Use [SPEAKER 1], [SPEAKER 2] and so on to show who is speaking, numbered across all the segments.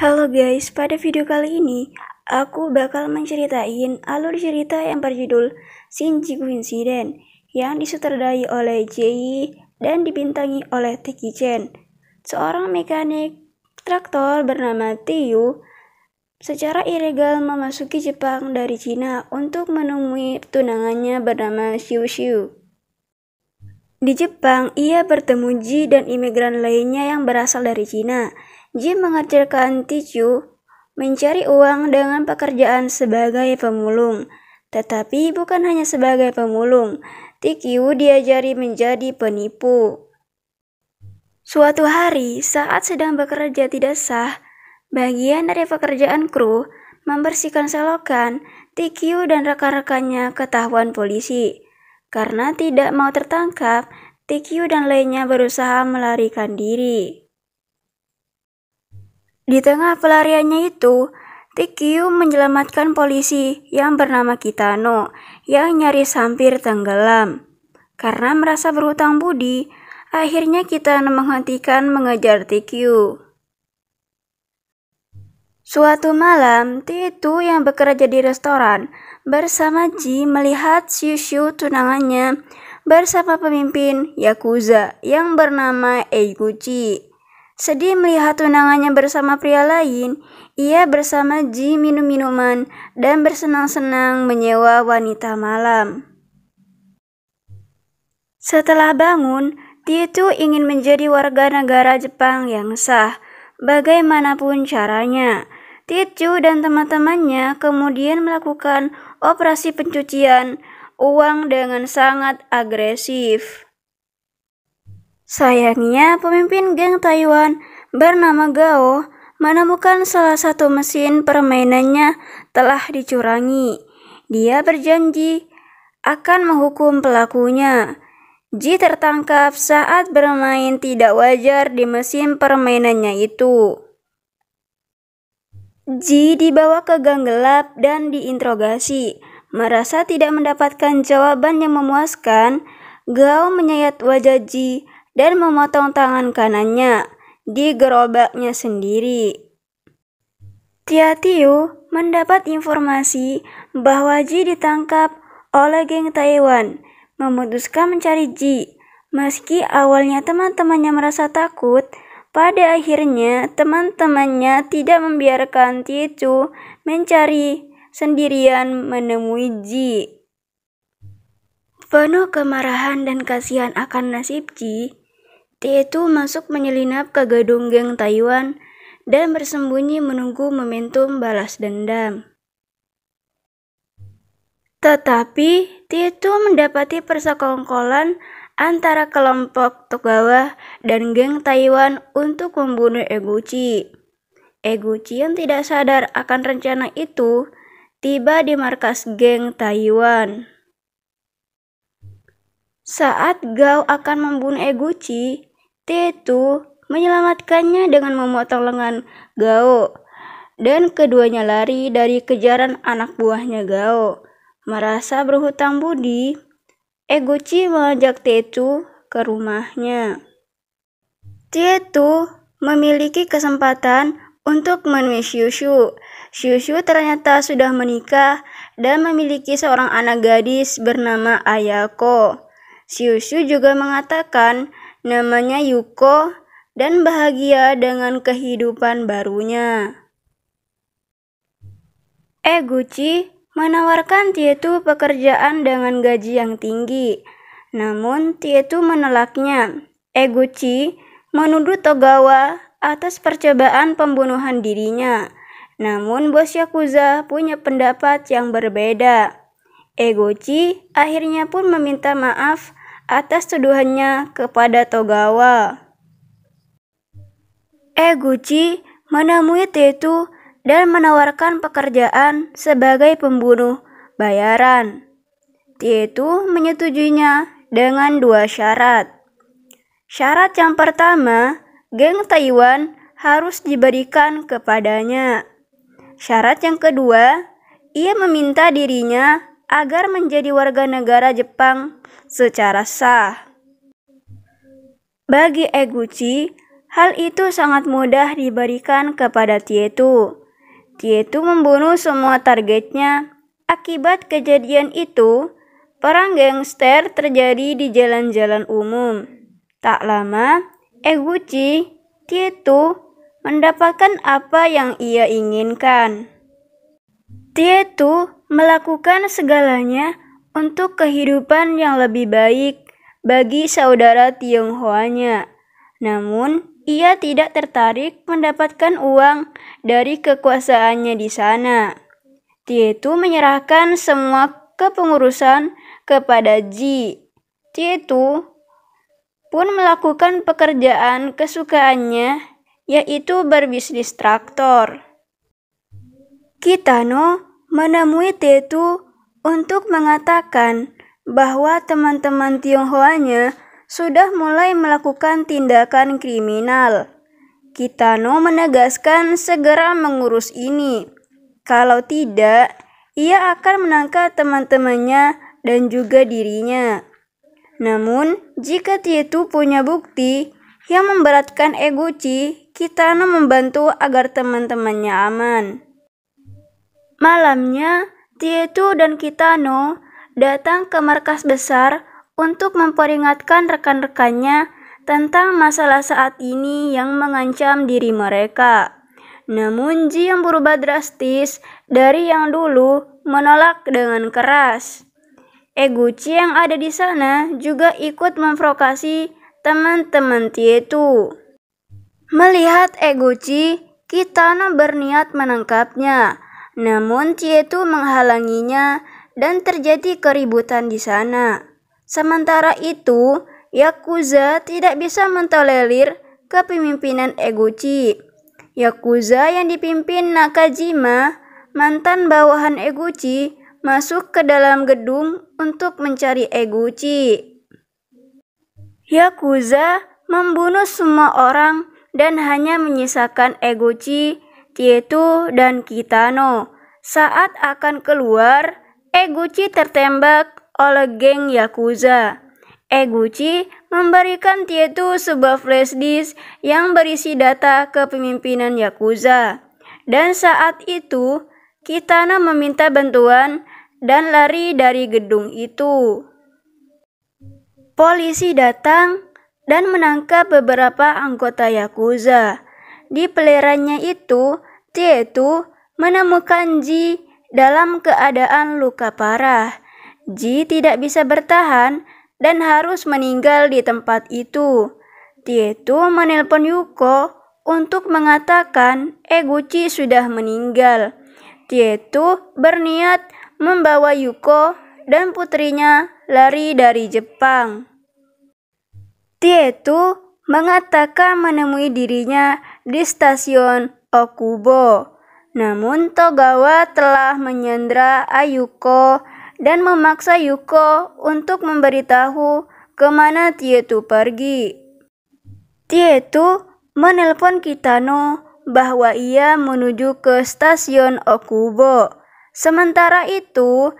[SPEAKER 1] Halo guys, pada video kali ini aku bakal menceritain alur cerita yang berjudul Shinji Coincident yang disutradai oleh Jay dan dibintangi oleh Teki Chen, seorang mekanik traktor bernama Tio secara ilegal memasuki Jepang dari Cina untuk menemui tunangannya bernama Xiu Xiu. Di Jepang, ia bertemu Ji dan imigran lainnya yang berasal dari Cina. Ji mengajarkan Tichu mencari uang dengan pekerjaan sebagai pemulung. Tetapi bukan hanya sebagai pemulung, Tichu diajari menjadi penipu. Suatu hari, saat sedang bekerja tidak sah, bagian dari pekerjaan kru membersihkan selokan, Tichu dan rekan-rekannya ketahuan polisi. Karena tidak mau tertangkap, Tichu dan lainnya berusaha melarikan diri. Di tengah pelariannya itu, Tichu menyelamatkan polisi yang bernama Kitano yang nyaris hampir tenggelam. Karena merasa berhutang budi, akhirnya Kitano menghentikan mengejar Tichu. Suatu malam, Tichu yang bekerja di restoran bersama Ji melihat Xiu Xiu tunangannya bersama pemimpin Yakuza yang bernama Eiguchi. Sedih melihat tunangannya bersama pria lain, ia bersama Ji minum minuman dan bersenang-senang menyewa wanita malam. Setelah bangun, Tichu ingin menjadi warga negara Jepang yang sah, bagaimanapun caranya. Tichu dan teman-temannya kemudian melakukan operasi pencucian uang dengan sangat agresif. Sayangnya, pemimpin geng Taiwan bernama Gao menemukan salah satu mesin permainannya telah dicurangi. Dia berjanji akan menghukum pelakunya. Ji tertangkap saat bermain tidak wajar di mesin permainannya itu. Ji dibawa ke gang gelap dan diinterogasi. Merasa tidak mendapatkan jawaban yang memuaskan, Gao menyayat wajah Ji dan memotong tangan kanannya di gerobaknya sendiri. Tiu mendapat informasi bahwa Ji ditangkap oleh geng Taiwan, memutuskan mencari Ji. Meski awalnya teman-temannya merasa takut, pada akhirnya teman-temannya tidak membiarkan Tichu mencari sendirian menemui Ji. Penuh kemarahan dan kasihan akan nasib Ji, Tichu masuk menyelinap ke gedung geng Taiwan dan bersembunyi menunggu momentum balas dendam. Tetapi Tichu mendapati persekongkolan antara kelompok Togawa dan geng Taiwan untuk membunuh Eguchi. Eguchi yang tidak sadar akan rencana itu tiba di markas geng Taiwan. Saat Gao akan membunuh Eguchi, Tichu menyelamatkannya dengan memotong lengan Gao, dan keduanya lari dari kejaran anak buahnya Gao. Merasa berhutang budi, Eguchi mengajak Tichu ke rumahnya. Tichu memiliki kesempatan untuk menemui Xiu Xiu. Xiu Xiu ternyata sudah menikah dan memiliki seorang anak gadis bernama Ayako. Xiu Xiu juga mengatakan namanya Yuko dan bahagia dengan kehidupan barunya. Eguchi menawarkan Tichu pekerjaan dengan gaji yang tinggi, namun Tichu menolaknya. Eguchi menuduh Togawa atas percobaan pembunuhan dirinya, namun bos Yakuza punya pendapat yang berbeda. Eguchi akhirnya pun meminta maaf atas tuduhannya kepada Togawa. Eguchi menemui Tichu dan menawarkan pekerjaan sebagai pembunuh bayaran. Tichu menyetujuinya dengan dua syarat. Syarat yang pertama, geng Taiwan harus diberikan kepadanya. Syarat yang kedua, ia meminta dirinya agar menjadi warga negara Jepang secara sah. Bagi Eguchi, Hal itu sangat mudah diberikan kepada Tietu. Tietu membunuh semua targetnya. Akibat kejadian itu, perang gangster terjadi di jalan-jalan umum. Tak lama, Eguchi, Tietu mendapatkan apa yang ia inginkan. Tietu melakukan segalanya untuk kehidupan yang lebih baik bagi saudara Tionghoanya. Namun, ia tidak tertarik mendapatkan uang dari kekuasaannya di sana. Tietu menyerahkan semua kepengurusan kepada Ji. Tietu pun melakukan pekerjaan kesukaannya, yaitu berbisnis traktor. Kitano menemui Tietu untuk mengatakan bahwa teman-teman Tionghoanya sudah mulai melakukan tindakan kriminal. Kitano menegaskan segera mengurus ini. Kalau tidak, ia akan menangkap teman-temannya dan juga dirinya. Namun, jika Tietu punya bukti yang memberatkan Eguchi, Kitano membantu agar teman-temannya aman. Malamnya, Tietu dan Kitano datang ke markas besar untuk memperingatkan rekan-rekannya tentang masalah saat ini yang mengancam diri mereka. Namun Ji yang berubah drastis dari yang dulu menolak dengan keras. Eguchi yang ada di sana juga ikut memprovokasi teman-teman Tietu. Melihat Eguchi, Kitano berniat menangkapnya. Namun Tietu menghalanginya dan terjadi keributan di sana. Sementara itu, Yakuza tidak bisa mentolerir kepemimpinan Eguchi. Yakuza yang dipimpin Nakajima, mantan bawahan Eguchi, masuk ke dalam gedung untuk mencari Eguchi. Yakuza membunuh semua orang dan hanya menyisakan Eguchi, Tietu, dan Kitano. Saat akan keluar, Eguchi tertembak oleh geng Yakuza. Eguchi memberikan Tietu sebuah flash disk yang berisi data kepemimpinan Yakuza. Dan saat itu, Kitano meminta bantuan dan lari dari gedung itu. Polisi datang dan menangkap beberapa anggota Yakuza. Di pelerannya itu, Tietu menemukan Ji dalam keadaan luka parah. Ji tidak bisa bertahan dan harus meninggal di tempat itu. Tietu menelpon Yuko untuk mengatakan Eguchi sudah meninggal. Tietu berniat membawa Yuko dan putrinya lari dari Jepang. Tietu mengatakan menemui dirinya di stasiun Okubo. Namun Togawa telah menyandra Ayuko dan memaksa Yuko untuk memberitahu kemana Tietu pergi. Tietu menelpon Kitano bahwa ia menuju ke stasiun Okubo. Sementara itu,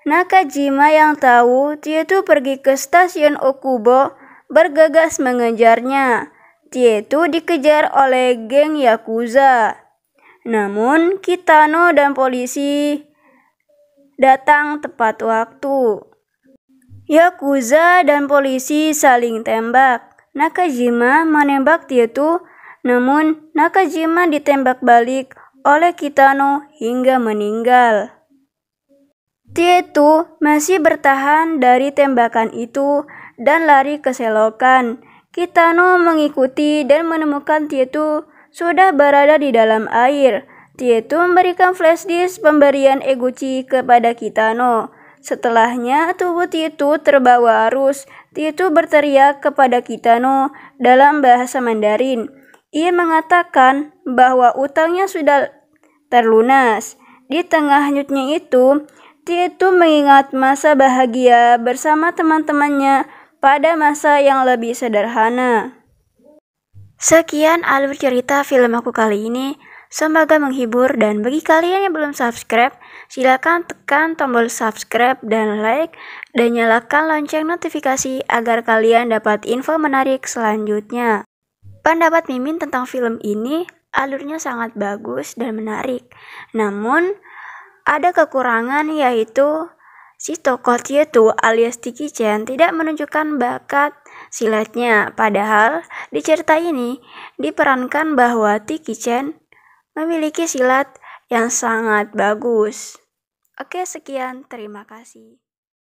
[SPEAKER 1] Nakajima yang tahu Tietu pergi ke stasiun Okubo bergegas mengejarnya. Tietu dikejar oleh geng Yakuza. Namun Kitano dan polisi datang tepat waktu. Yakuza dan polisi saling tembak. Nakajima menembak Tietu, namun Nakajima ditembak balik oleh Kitano hingga meninggal. Tietu masih bertahan dari tembakan itu dan lari ke selokan. Kitano mengikuti dan menemukan Tietu sudah berada di dalam air. Tietu memberikan flash disk pemberian Eguchi kepada Kitano. Setelahnya tubuh Tietu terbawa arus. Tietu berteriak kepada Kitano dalam bahasa Mandarin. Ia mengatakan bahwa utangnya sudah terlunas. Di tengah hanyutnya itu, Tietu mengingat masa bahagia bersama teman-temannya pada masa yang lebih sederhana. Sekian alur cerita film aku kali ini. Semoga menghibur, dan bagi kalian yang belum subscribe, silakan tekan tombol subscribe dan like, dan nyalakan lonceng notifikasi agar kalian dapat info menarik selanjutnya. Pendapat Mimin tentang film ini, alurnya sangat bagus dan menarik. Namun, ada kekurangan yaitu si tokoh Tietu alias Tiki Chen tidak menunjukkan bakat silatnya. Padahal di cerita ini diperankan bahwa Tiki Chen memiliki silat yang sangat bagus. Oke, sekian. Terima kasih.